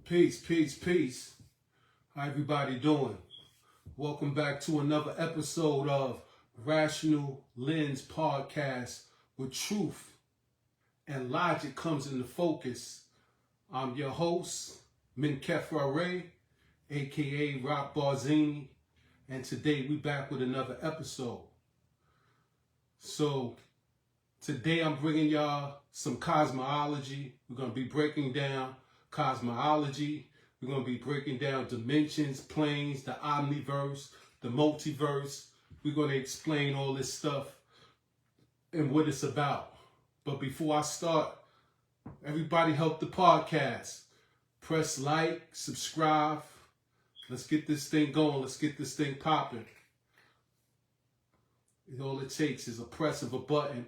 Peace, peace, peace. How everybody doing? Welcome back to another episode of Rational Lens Podcast, where truth and logic comes into focus. I'm your host, Minkefra Ray, aka Rock Barzini, and today we back with another episode. So today I'm bringing y'all some cosmology. We're going to be breaking down cosmology. We're going to be breaking down dimensions, planes, the omniverse, the multiverse. We're going to explain all this stuff and what it's about. But before I start, everybody help the podcast. Press like, subscribe. Let's get this thing going. Let's get this thing popping. All it takes is a press of a button.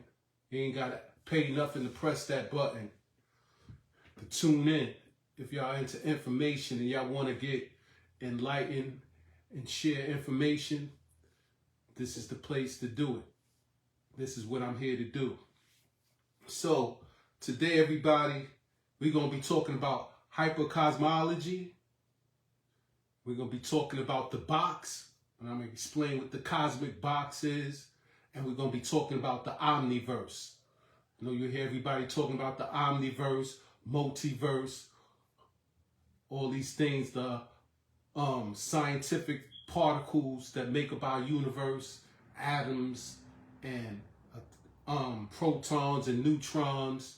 You ain't got to pay nothing to press that button. To tune in. If y'all into information and y'all want to get enlightened and share information, this is the place to do it. This is what I'm here to do. So today, everybody, we're going to be talking about hypercosmology. We're going to be talking about the box. And I'm going to explain what the cosmic box is. And we're going to be talking about the omniverse. I know you'll hear everybody talking about the omniverse, multiverse, all these things, the scientific particles that make up our universe, atoms and protons and neutrons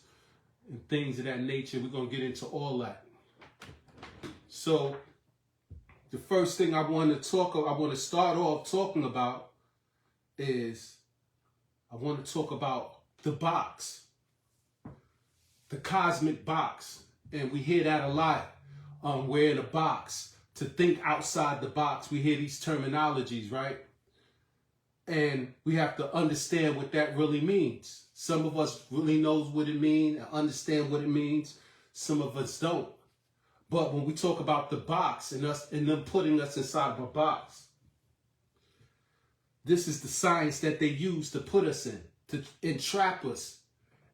and things of that nature. We're going to get into all that. So the first thing I want to start off talking about is I want to talk about the box, the cosmic box. And we hear that a lot. We're in a box. To think outside the box, we hear these terminologies, right? And we have to understand what that really means. Some of us really knows what it means and understand what it means. Some of us don't. But when we talk about the box and them putting us inside of a box, this is the science that they use to put us in, to entrap us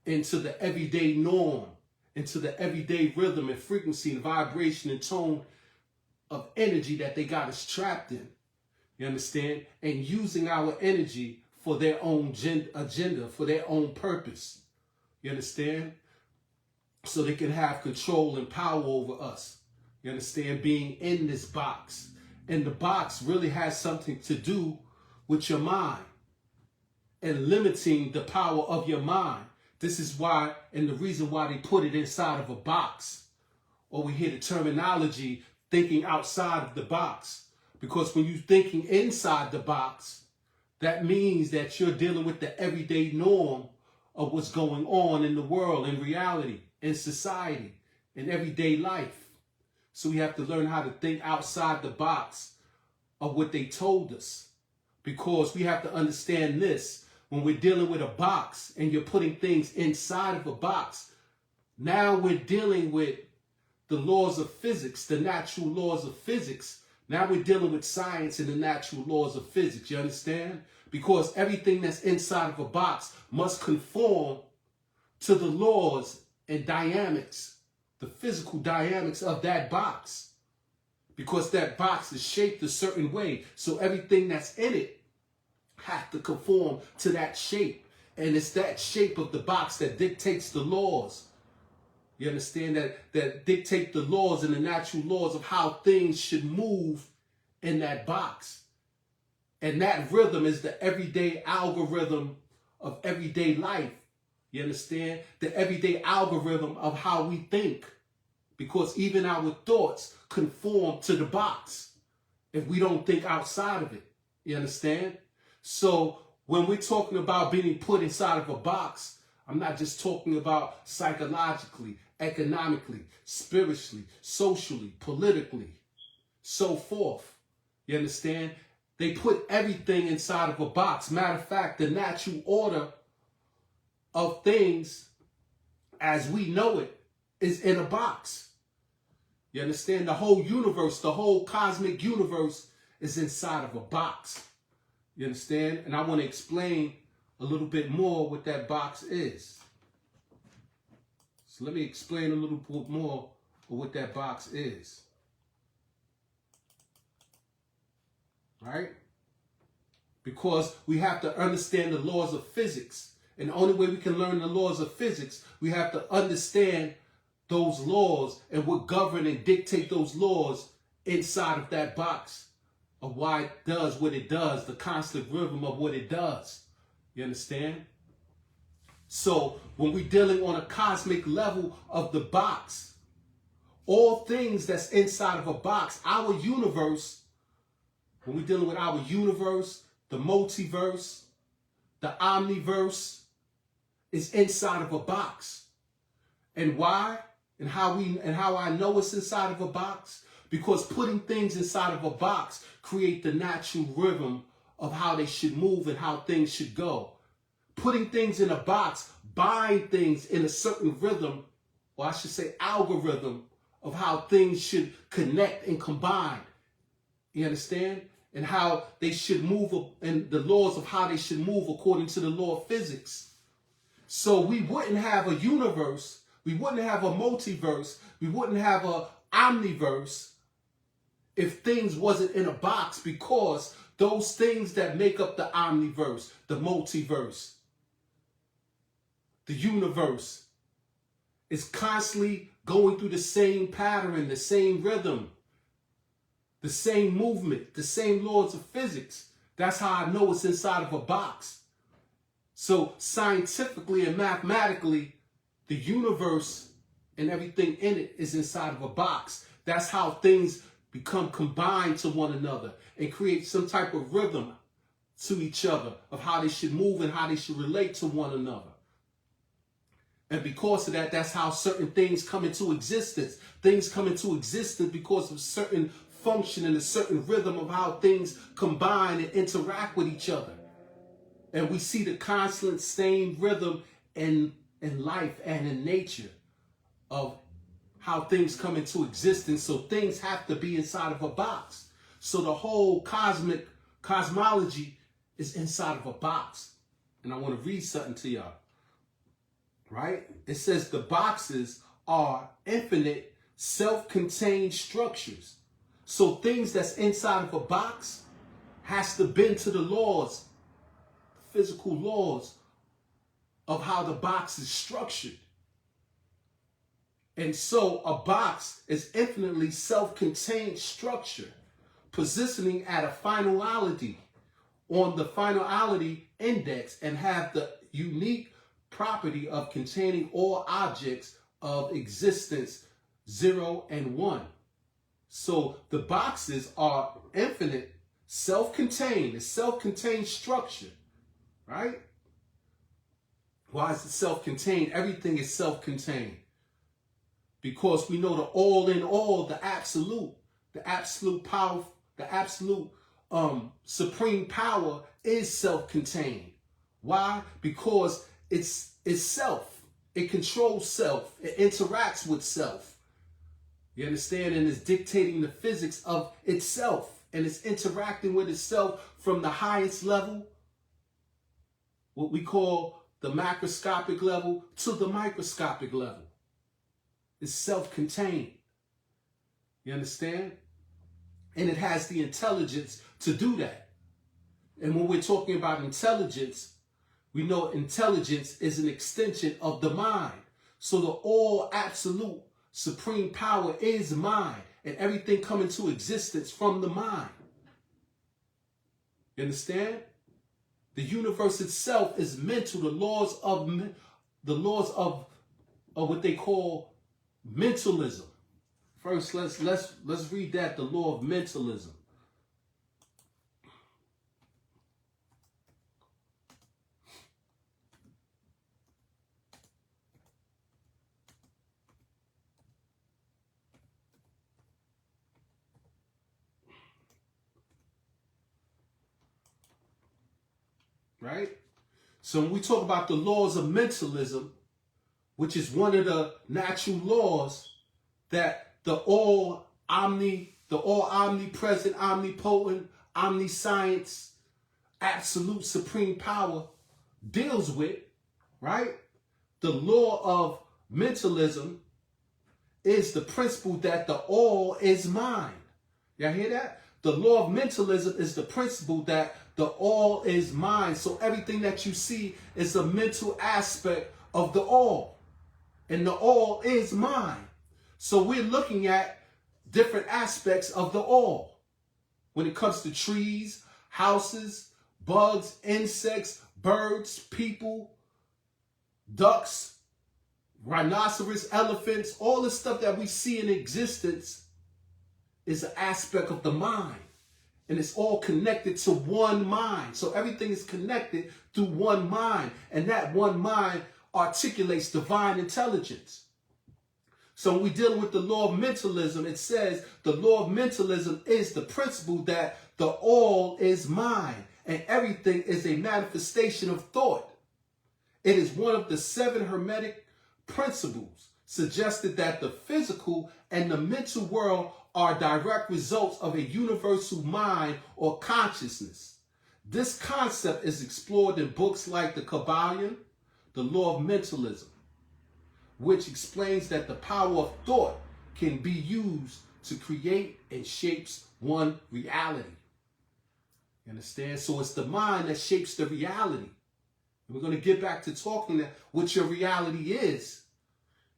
into the everyday norm, into the everyday rhythm and frequency and vibration and tone of energy that they got us trapped in. You understand? And using our energy for their own agenda, for their own purpose. You understand? So they can have control and power over us. You understand? Being in this box. And the box really has something to do with your mind and limiting the power of your mind. This is why, and the reason why they put it inside of a box. Or we hear the terminology, thinking outside of the box. Because when you're thinking inside the box, that means that you're dealing with the everyday norm of what's going on in the world, in reality, in society, in everyday life. So we have to learn how to think outside the box of what they told us. Because we have to understand this. When we're dealing with a box and you're putting things inside of a box, now we're dealing with the laws of physics, the natural laws of physics. Now we're dealing with science and the natural laws of physics. You understand? Because everything that's inside of a box must conform to the laws and dynamics, the physical dynamics of that box. Because that box is shaped a certain way. So everything that's in it have to conform to that shape. And it's that shape of the box that dictates the laws. You understand? That dictate the laws and the natural laws of how things should move in that box. And that rhythm is the everyday algorithm of everyday life. You understand? The everyday algorithm of how we think. Because even our thoughts conform to the box if we don't think outside of it. You understand? So when we're talking about being put inside of a box, I'm not just talking about psychologically, economically, spiritually, socially, politically, so forth. You understand? They put everything inside of a box. Matter of fact, the natural order of things as we know it is in a box. You understand? The whole universe, the whole cosmic universe is inside of a box. You understand? And I want to explain a little bit more what that box is. So let me explain a little bit more of what that box is. Right? Because we have to understand the laws of physics. And the only way we can learn the laws of physics, we have to understand those laws and what govern and dictate those laws inside of that box of why it does what it does, the constant rhythm of what it does. You understand? So when we're dealing on a cosmic level of the box, all things that's inside of a box, our universe, when we're dealing with our universe, the multiverse, the omniverse, is inside of a box. And why? And how I know it's inside of a box? Because putting things inside of a box create the natural rhythm of how they should move and how things should go. Putting things in a box bind things in a certain rhythm, or I should say algorithm, of how things should connect and combine. You understand? And how they should move, and the laws of how they should move according to the law of physics. So we wouldn't have a universe, we wouldn't have a multiverse, we wouldn't have a omniverse if things wasn't in a box, because those things that make up the omniverse, the multiverse, the universe, is constantly going through the same pattern, the same rhythm, the same movement, the same laws of physics. That's how I know it's inside of a box. So scientifically and mathematically, the universe and everything in it is inside of a box. That's how things become combined to one another and create some type of rhythm to each other of how they should move and how they should relate to one another. And because of that, that's how certain things come into existence. Things come into existence because of certain function and a certain rhythm of how things combine and interact with each other. And we see the constant same rhythm in life and in nature of how things come into existence. So things have to be inside of a box. So the whole cosmology is inside of a box. And I want to read something to y'all. Right? It says the boxes are infinite, self-contained structures. So things that's inside of a box has to bend to the laws, physical laws of how the box is structured. And so a box is infinitely self-contained structure, positioning at a finality on the finality index and have the unique property of containing all objects of existence 0 and 1. So the boxes are infinite, self-contained, a self-contained structure, right? Why is it self-contained? Everything is self-contained. Because we know the all in all, the absolute power, the absolute supreme power is self-contained. Why? Because it's self. It controls self. It interacts with self. You understand? And it's dictating the physics of itself. And it's interacting with itself from the highest level, what we call the macroscopic level, to the microscopic level. It's self-contained. You understand? And it has the intelligence to do that. And when we're talking about intelligence, we know intelligence is an extension of the mind. So the all absolute supreme power is mind, and everything come into existence from the mind. You understand? The universe itself is mental. The laws of what they call mentalism. First, let's read that. The law of mentalism. Right? So when we talk about the laws of mentalism, which is one of the natural laws that the all omnipresent, omnipotent, omniscience, absolute supreme power deals with, right? The law of mentalism is the principle that the all is mind. Y'all hear that? The law of mentalism is the principle that the all is mind. So everything that you see is a mental aspect of the all. And the all is mind. So we're looking at different aspects of the all. When it comes to trees, houses, bugs, insects, birds, people, ducks, rhinoceros, elephants, all the stuff that we see in existence is an aspect of the mind. And it's all connected to one mind. So everything is connected through one mind. And that one mind articulates divine intelligence. So when we're dealing with the law of mentalism, it says the law of mentalism is the principle that the all is mind. And everything is a manifestation of thought. It is one of the 7 Hermetic principles suggested that the physical and the mental world are direct results of a universal mind or consciousness. This concept is explored in books like The Kabbalion, The Law of Mentalism, which explains that the power of thought can be used to create and shapes one reality. You understand? So it's the mind that shapes the reality. We're going to get back to talking about what your reality is.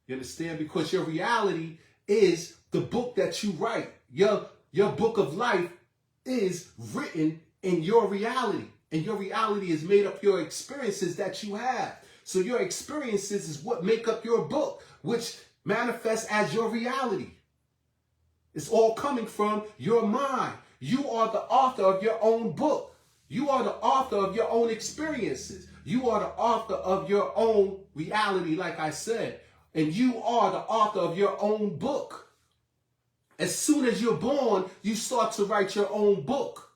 You understand? Because your reality is the book that you write. Your book of life is written in your reality. And your reality is made up your experiences that you have. So your experiences is what make up your book, which manifests as your reality. It's all coming from your mind. You are the author of your own book. You are the author of your own experiences. You are the author of your own reality, like I said. And you are the author of your own book. As soon as you're born, you start to write your own book.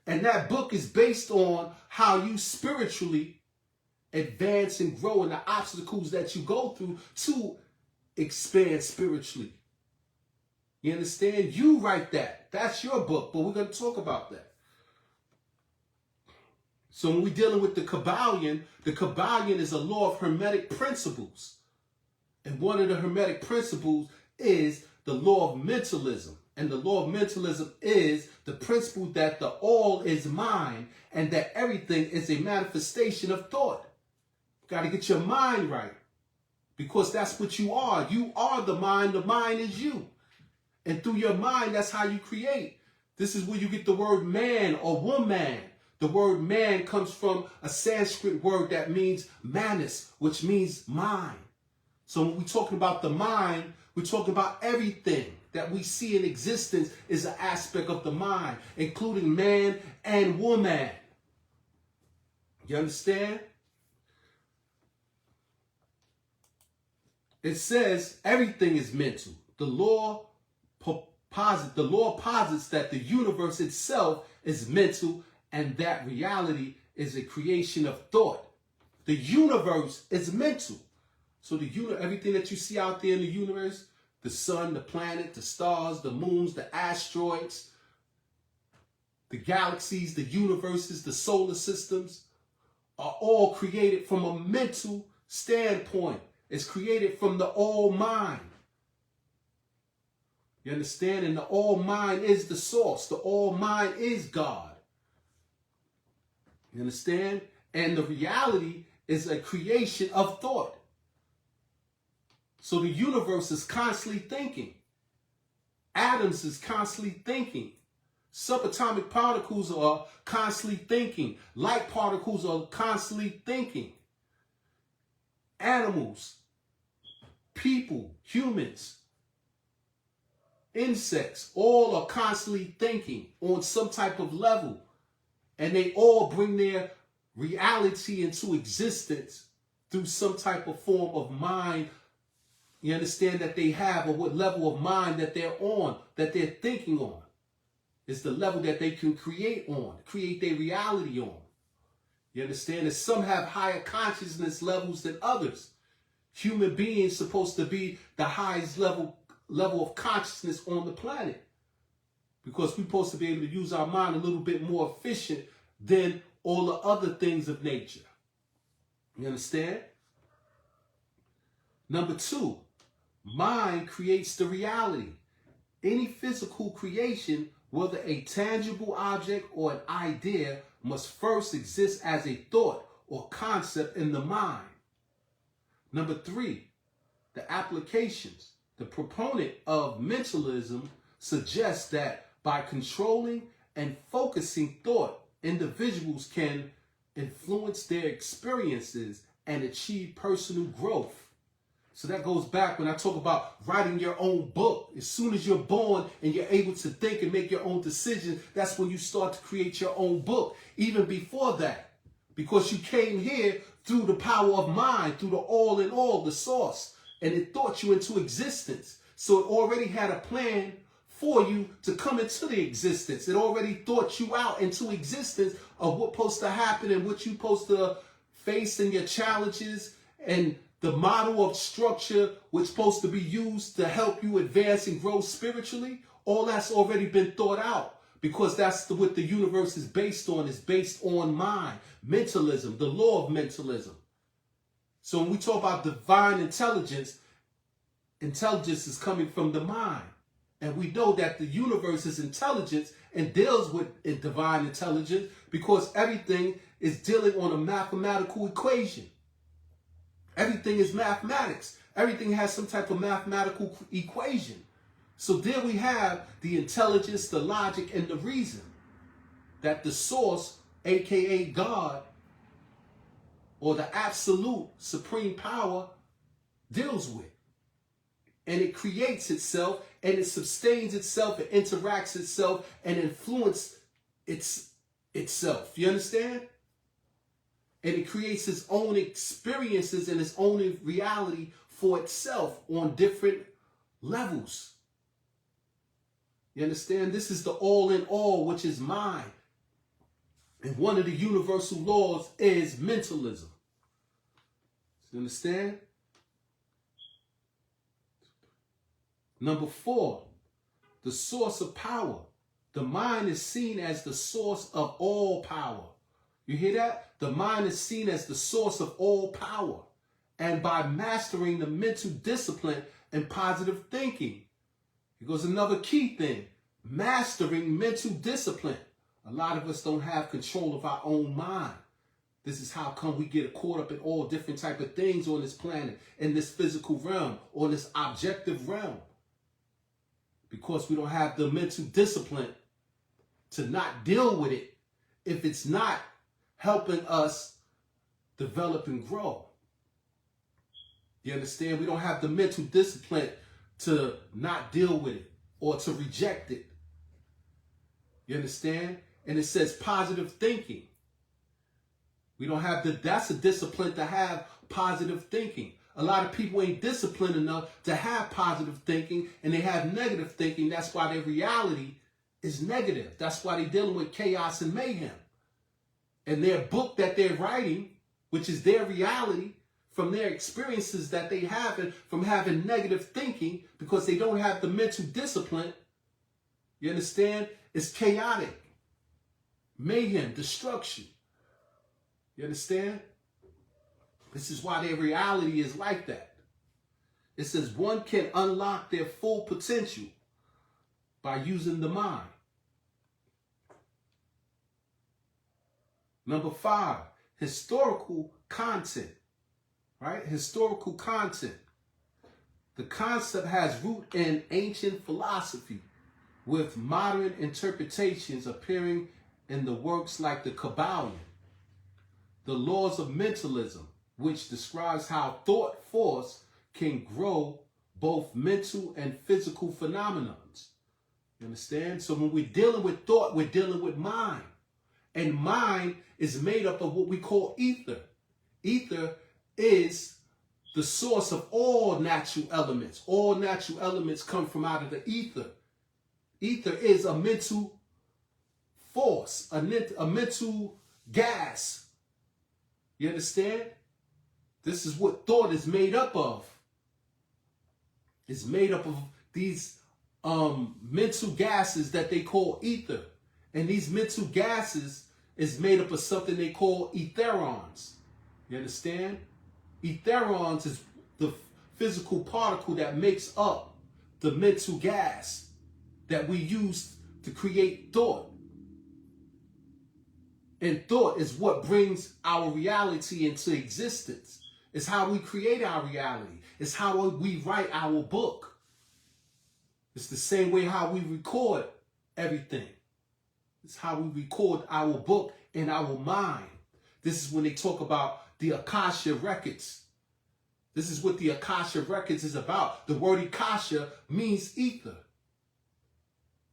And that book is based on how you spiritually advance and grow and the obstacles that you go through to expand spiritually. You understand? You write that. That's your book, but we're going to talk about that. So when we're dealing with the Kabbalion is a law of Hermetic principles. And one of the Hermetic principles is the law of mentalism. And the law of mentalism is the principle that the all is mind and that everything is a manifestation of thought. You got to get your mind right because that's what you are. You are the mind is you. And through your mind, that's how you create. This is where you get the word man or woman. The word man comes from a Sanskrit word that means manas, which means mind. So when we're talking about the mind, we're talking about everything that we see in existence is an aspect of the mind, including man and woman. You understand? It says everything is mental. The law posits that the universe itself is mental and that reality is a creation of thought. The universe is mental. So everything that you see out there in the universe, the sun, the planet, the stars, the moons, the asteroids, the galaxies, the universes, the solar systems, are all created from a mental standpoint. It's created from the all mind. You understand? And the all mind is the source. The all mind is God. You understand? And the reality is a creation of thought. So the universe is constantly thinking. Atoms is constantly thinking. Subatomic particles are constantly thinking. Light particles are constantly thinking. Animals, people, humans, insects, all are constantly thinking on some type of level. And they all bring their reality into existence through some type of form of mind. You understand that they have, or what level of mind that they're on, that they're thinking on. It's the level that they can create on, create their reality on. You understand that some have higher consciousness levels than others. Human beings supposed to be the highest level of consciousness on the planet. Because we're supposed to be able to use our mind a little bit more efficient than all the other things of nature. You understand? Number 2, Mind creates the reality. Any physical creation, whether a tangible object or an idea, must first exist as a thought or concept in the mind. Number 3, the applications. The proponent of mentalism suggests that by controlling and focusing thought, individuals can influence their experiences and achieve personal growth. So that goes back when I talk about writing your own book. As soon as you're born and you're able to think and make your own decisions, that's when you start to create your own book. Even before that, because you came here through the power of mind, through the all in all, the source, and it thought you into existence. So it already had a plan for you to come into the existence. It already thought you out into existence of what's supposed to happen and what you're supposed to face in your challenges, and the model of structure which is supposed to be used to help you advance and grow spiritually. All that's already been thought out, because that's what the universe is based on. It's based on mind, mentalism, the law of mentalism. So when we talk about divine intelligence, intelligence is coming from the mind. And we know that the universe is intelligence and deals with divine intelligence because everything is dealing on a mathematical equation. Everything is mathematics. Everything has some type of mathematical equation. So there we have the intelligence, the logic, and the reason that the source, aka God, or the absolute supreme power, deals with. And it creates itself, and it sustains itself, it interacts itself, and influences itself. You understand? And it creates its own experiences and its own reality for itself on different levels. You understand? This is the all in all, which is mind. And one of the universal laws is mentalism. You understand? Number 4, the source of power. The mind is seen as the source of all power. You hear that? The mind is seen as the source of all power. And by mastering the mental discipline and positive thinking, here goes another key thing, mastering mental discipline. A lot of us don't have control of our own mind. This is how come we get caught up in all different type of things on this planet, in this physical realm, or this objective realm. Because we don't have the mental discipline to not deal with it if it's not helping us develop and grow. You understand? We don't have the mental discipline to not deal with it or to reject it. You understand? And it says positive thinking. We don't have that's a discipline to have positive thinking. A lot of people ain't disciplined enough to have positive thinking, and they have negative thinking. That's why their reality is negative. That's why they're dealing with chaos and mayhem. And their book that they're writing, which is their reality, from their experiences that they have from having negative thinking, because they don't have the mental discipline, you understand? It's chaotic. Mayhem, destruction. You understand? This is why their reality is like that. It says one can unlock their full potential by using the mind. Number 5, historical content. Right? Historical content. The concept has root in ancient philosophy, with modern interpretations appearing in the works like the Kabbalion. The laws of mentalism, which describes how thought force can grow both mental and physical phenomena. You understand? So when we're dealing with thought, we're dealing with mind. And mind is made up of what we call ether. Ether is the source of all natural elements. All natural elements come from out of the ether. Ether is a mental force, a mental gas. You understand? This is what thought is made up of. It's made up of these mental gases that they call ether. And these mental gases is made up of something they call etherons. You understand? Etherons is the physical particle that makes up the mental gas that we use to create thought. And thought is what brings our reality into existence. It's how we create our reality. It's how we write our book. It's the same way how we record everything. It's how we record our book in our mind. This is when they talk about the Akasha records. This is what the Akasha records is about. The word Akasha means ether.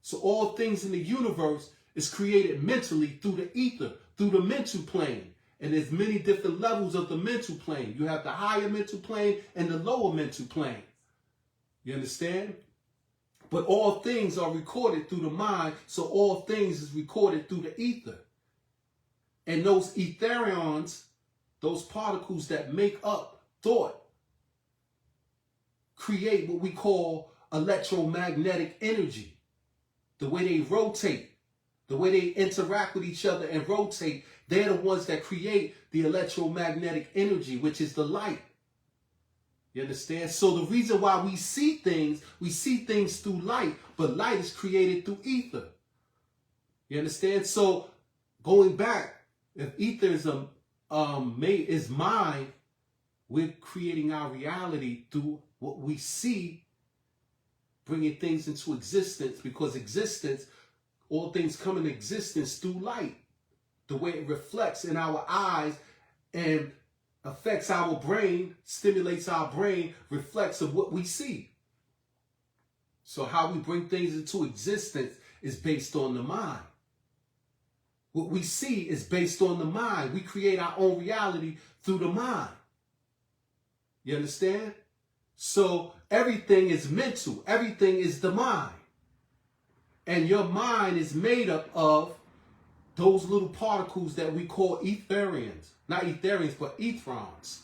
So all things in the universe is created mentally through the ether, through the mental plane. And there's many different levels of the mental plane. You have the higher mental plane and the lower mental plane. You understand? But all things are recorded through the mind, so all things is recorded through the ether. And those etherions, those particles that make up thought, create what we call electromagnetic energy. The way they rotate, the way they interact with each other and rotate, they're the ones that create the electromagnetic energy, which is the light. You understand? So the reason why we see things through light, but light is created through ether. You understand? So going back, if ether is mind, we're creating our reality through what we see, bringing things into existence, because existence, all things come into existence through light. The way it reflects in our eyes and affects our brain, stimulates our brain, reflects of what we see. So how we bring things into existence is based on the mind. What we see is based on the mind. We create our own reality through the mind. You understand? So everything is mental. Everything is the mind. And your mind is made up of those little particles that we call etherians. Not etherians, but etherons.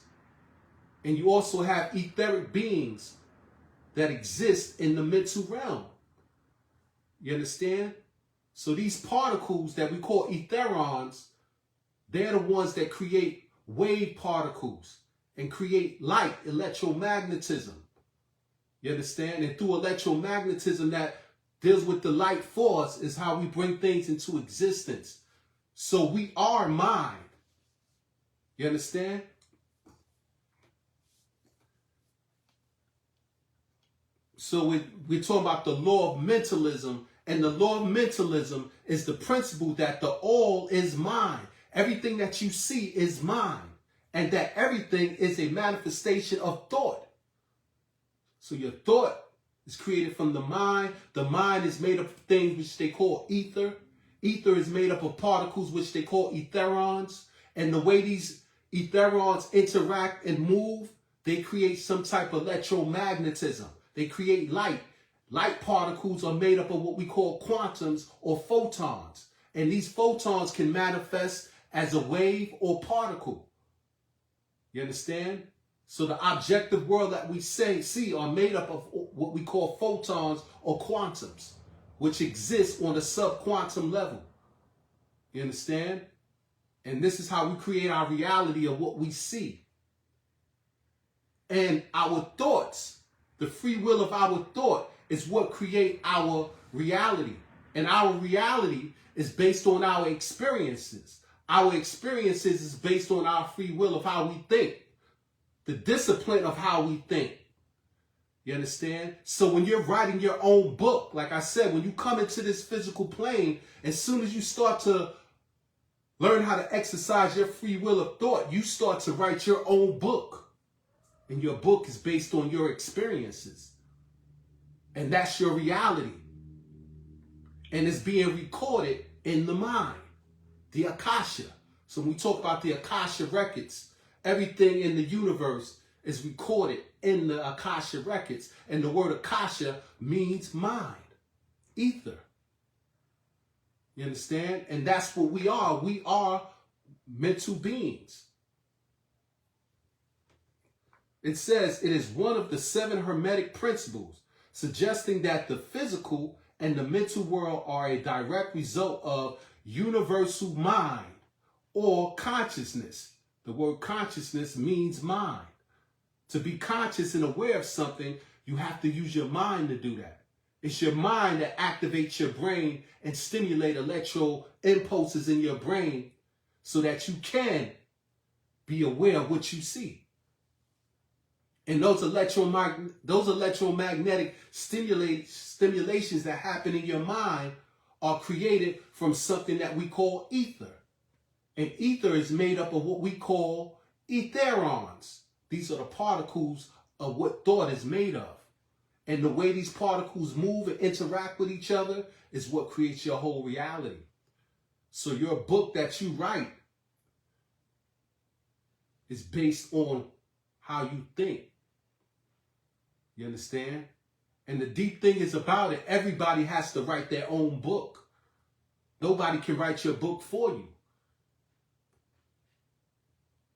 And you also have etheric beings that exist in the mental realm. You understand? So these particles that we call etherons, they're the ones that create wave particles and create light, electromagnetism. You understand? And through electromagnetism that deals with the light force is how we bring things into existence. So we are mind. You understand? So we're talking about the law of mentalism, and the law of mentalism is the principle that the all is mind. Everything that you see is mind, and that everything is a manifestation of thought. So your thought is created from the mind. The mind is made up of things which they call ether. Ether is made up of particles which they call etherons. And the way these etherons interact and move, they create some type of electromagnetism. They create light. Light particles are made up of what we call quantums or photons. And these photons can manifest as a wave or particle. You understand? So the objective world that we see are made up of what we call photons or quantums, which exist on a subquantum level. You understand? And this is how we create our reality of what we see. And our thoughts, the free will of our thought, is what create our reality. And our reality is based on our experiences. Our experiences is based on our free will of how we think. The discipline of how we think. You understand? So when you're writing your own book, like I said, when you come into this physical plane, as soon as you start to learn how to exercise your free will of thought, you start to write your own book. And your book is based on your experiences. And that's your reality. And it's being recorded in the mind, the Akasha. So when we talk about the Akasha records, everything in the universe is recorded in the Akasha records. And the word Akasha means mind, ether. You understand? And that's what we are. We are mental beings. It says it is one of the 7 Hermetic principles, suggesting that the physical and the mental world are a direct result of universal mind or consciousness. The word consciousness means mind. To be conscious and aware of something, you have to use your mind to do that. It's your mind that activates your brain and stimulate electro impulses in your brain so that you can be aware of what you see. And those electromagnetic stimulations that happen in your mind are created from something that we call ether. And ether is made up of what we call etherons. These are the particles of what thought is made of. And the way these particles move and interact with each other is what creates your whole reality. So your book that you write is based on how you think. You understand? And the deep thing is about it, everybody has to write their own book. Nobody can write your book for you.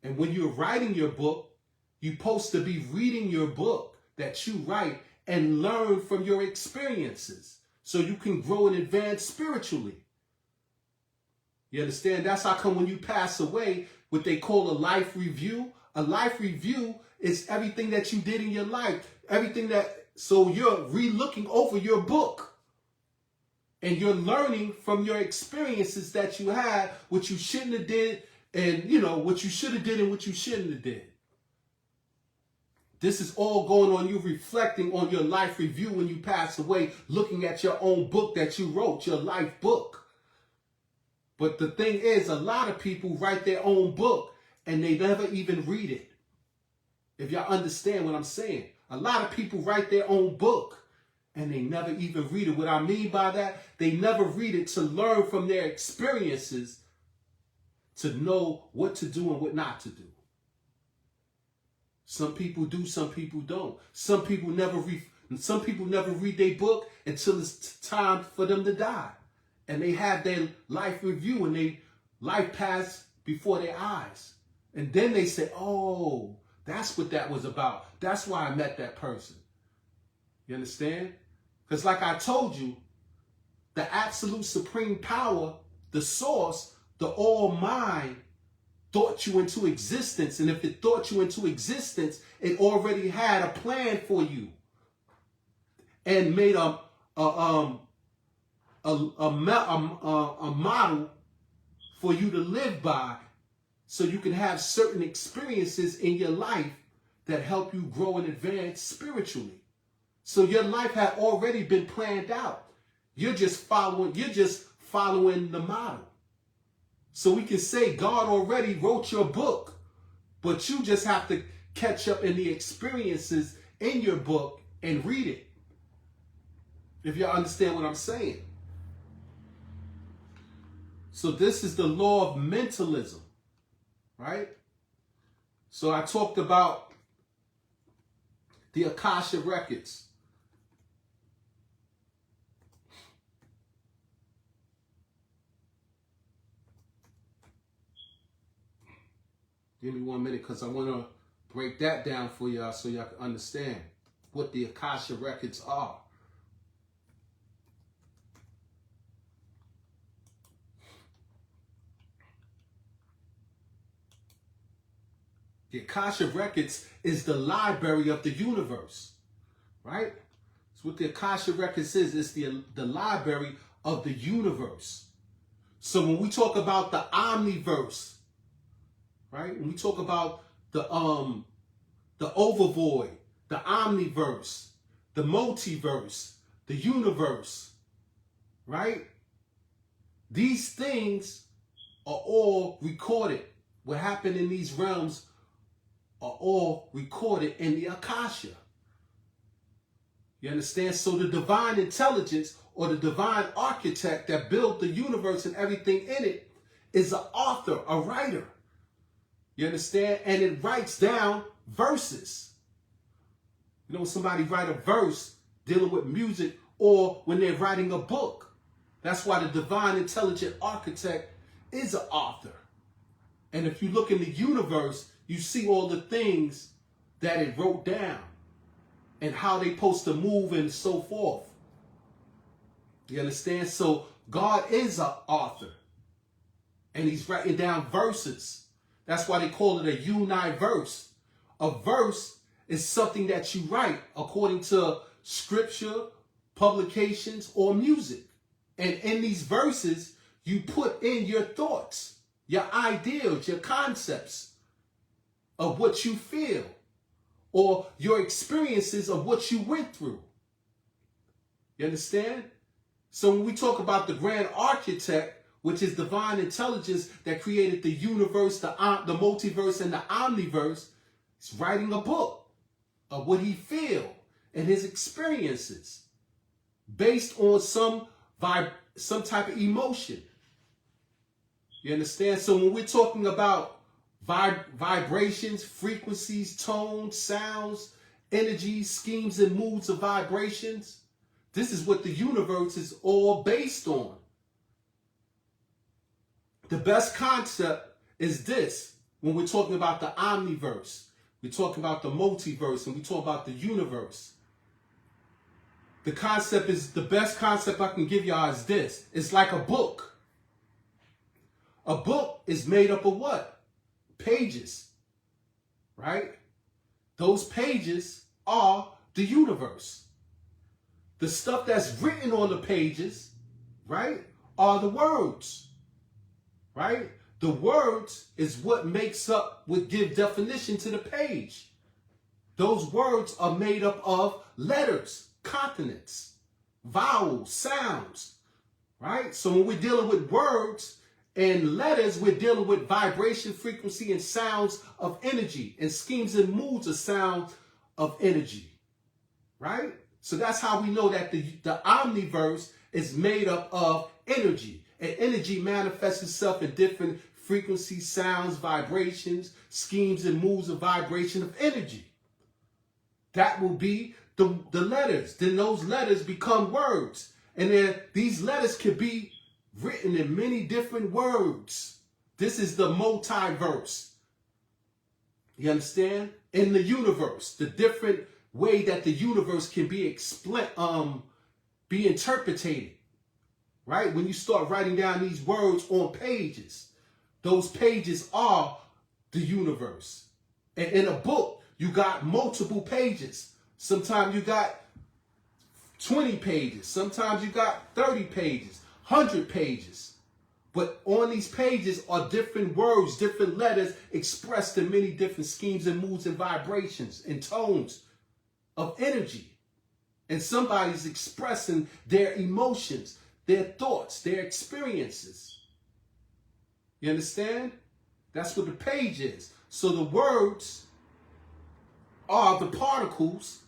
And when you're writing your book, you're supposed to be reading your book that you write and learn from your experiences so you can grow and advance spiritually. You understand? That's how come when you pass away, what they call a life review is everything that you did in your life. So you're re-looking over your book. And you're learning from your experiences that you had, what you shouldn't have did, and what you should have did and what you shouldn't have did. This is all going on you reflecting on your life review when you pass away, looking at your own book that you wrote, your life book. But the thing is, a lot of people write their own book and they never even read it. If y'all understand what I'm saying. A lot of people write their own book and they never even read it. What I mean by that, they never read it to learn from their experiences to know what to do and what not to do. Some people do, some people don't. Some people never read their book until it's time for them to die. And they have their life review and their life pass before their eyes. And then they say, oh, that's what that was about. That's why I met that person. You understand? Because like I told you, the absolute supreme power, the source, the all mind, thought you into existence. And if it thought you into existence, it already had a plan for you. And made a model for you to live by so you can have certain experiences in your life that help you grow and advance spiritually. So your life had already been planned out. You're just following the model. So we can say God already wrote your book, but you just have to catch up in the experiences in your book and read it. If y'all understand what I'm saying. So this is the law of mentalism, right? So I talked about the Akasha records. Give me 1 minute because I want to break that down for y'all so y'all can understand what the Akasha records are. The Akasha records is the library of the universe, right? That's what the Akasha records is. It's the library of the universe. So when we talk about the omniverse, right? When we talk about the overvoid, the omniverse, the multiverse, the universe, right? These things are all recorded. What happened in these realms are all recorded in the Akasha. You understand? So the divine intelligence or the divine architect that built the universe and everything in it is an author, a writer. You understand? And it writes down verses. You know, when somebody write a verse dealing with music or when they're writing a book. That's why the divine intelligent architect is an author. And if you look in the universe, you see all the things that it wrote down and how they supposed to move and so forth. You understand? So God is an author and he's writing down verses. That's why they call it a universe. A verse is something that you write according to scripture, publications, or music. And in these verses, you put in your thoughts, your ideals, your concepts of what you feel, or your experiences of what you went through. You understand? So when we talk about the grand architect, which is divine intelligence that created the universe, the multiverse, and the omniverse, he's writing a book of what he feel and his experiences based on some type of emotion. You understand? So when we're talking about vibrations, frequencies, tones, sounds, energies, schemes, and moods of vibrations, this is what the universe is all based on. The best concept is this. When we're talking about the omniverse, we talk about the multiverse, and we talk about the universe. The concept is, the best concept I can give y'all is this. It's like a book. A book is made up of what? Pages, right? Those pages are the universe. The stuff that's written on the pages, right, are the words, right? The words is what would give definition to the page. Those words are made up of letters, consonants, vowels, sounds, right? So when we're dealing with words and letters, we're dealing with vibration, frequency, and sounds of energy, and schemes and moods of sound of energy, right? So that's how we know that the omniverse is made up of energy. And energy manifests itself in different frequencies, sounds, vibrations, schemes, and moods of vibration of energy. That will be the letters. Then those letters become words. And then these letters can be written in many different words. This is the multiverse. You understand? In the universe, the different way that the universe can be interpreted. Right? When you start writing down these words on pages, those pages are the universe. And in a book, you got multiple pages. Sometimes you got 20 pages. Sometimes you got 30 pages, 100 pages. But on these pages are different words, different letters expressed in many different schemes and moods and vibrations and tones of energy. And somebody's expressing their emotions, their thoughts, their experiences. You understand? That's what the page is. So the words are the particles.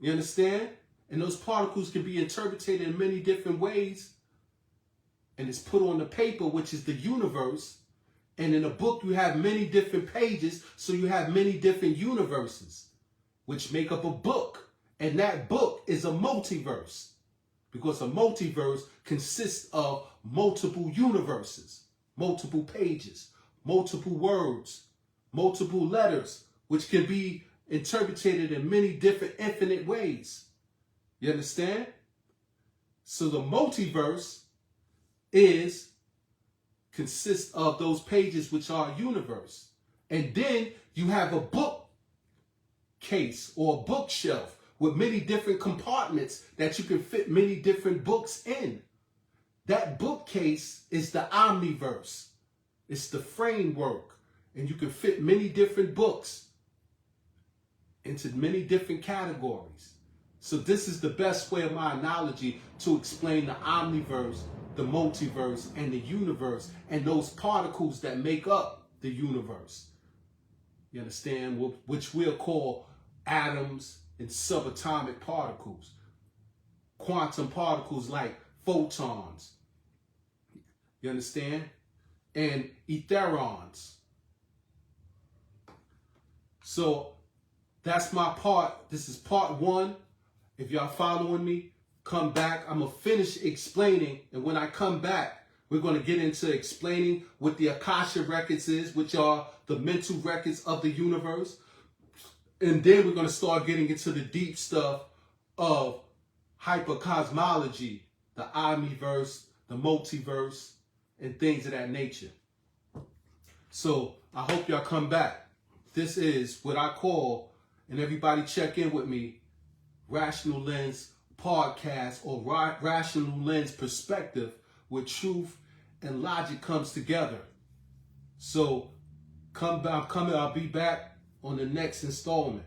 You understand? And those particles can be interpreted in many different ways. And it's put on the paper, which is the universe. And in a book, you have many different pages. So you have many different universes, which make up a book. And that book is a multiverse. Because a multiverse consists of multiple universes, multiple pages, multiple words, multiple letters, which can be interpreted in many different infinite ways. You understand? So the multiverse consists of those pages, which are a universe. And then you have a bookcase or a bookshelf with many different compartments that you can fit many different books in. That bookcase is the omniverse. It's the framework. And you can fit many different books into many different categories. So this is the best way of my analogy to explain the omniverse, the multiverse, and the universe, and those particles that make up the universe. You understand? Which we'll call atoms and subatomic particles. Quantum particles like photons. You understand? And etherons. So that's my part. This is part 1. If y'all following me, come back. I'm going to finish explaining. And when I come back, we're going to get into explaining what the Akasha records is, which are the mental records of the universe. And then we're going to start getting into the deep stuff of hypercosmology, the omniverse, the multiverse, and things of that nature. So I hope y'all come back. this is what I call, and everybody check in with me, Rational Lens Podcast, or Rational Lens Perspective, where truth and logic comes together. So I'll be back on the next installment.